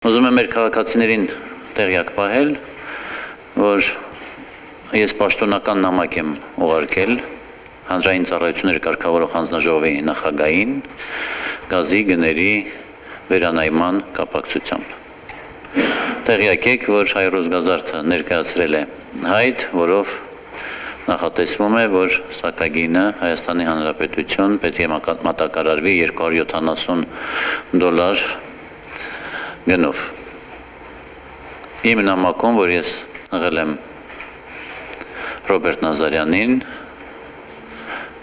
Ուզում եմ մեր քաղաքացիներին տեղյակ պահել, որ ես պաշտոնական նամակ եմ ուղարկել հանրային ծառայությունների կարգավորող հանձնաժողովի նախագահին գազի գների վերանայման կապակցությամբ։ Տեղյակ եք, որ Հայ-Ռոսգազարդը ներկայացրել է հայտ, որով նախատեսվում է, որ սակագինը Հայաստանի Հանրապետություն պետք է մատակարարվի $270 գնով։ Իմ նամակում, որ ես ղել եմ Ռոբերտ Նազարյանին,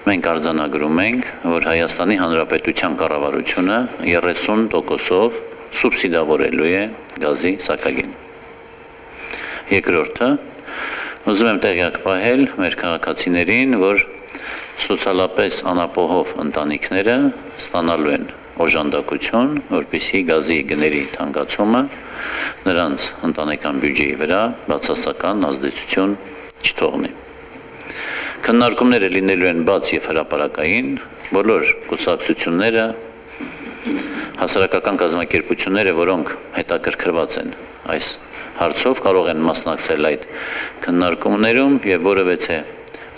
մենք արձանագրում ենք, որ Հայաստանի Հանրապետության կառավարությունը 30%-ով սուբսիդավորելու է գազի սակագին։ Երկրորդը, ուզում եմ տեղյակ պահել մեր քաղաքացիներին, որ սոցիալապես անապահով ընտանիքները ստանալու են օժանդակություն, որպեսզի գազի գների թանկացումը նրանց ընտանեկան բյուջեի վրա բացասական ազդեցություն չթողնի։ Քննարկումները լինելու են բաց և հրապարակային, բոլոր կուսակցությունները, հասարակական կազմակերպությունները, որոնք հետաքրքրված են այս հարցով, կարող են մասնակցել այդ քննարկումներում և որևէ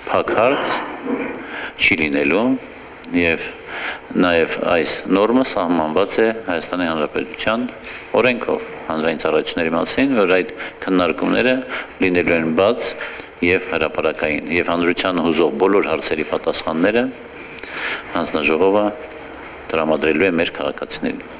փակ հարց չի լինելու և նաև այս նորմը սահմանված է Հայաստանի Հանրապետության օրենքով հանրային ծառայությունների մասին, որ այդ քննարկումները լինելու են բաց և հրապարակային և հանրությանը հուզող բոլոր հարցերի պատասխանները հանձնաժողովը տրամադրելու է մեր քաղաքացիներին։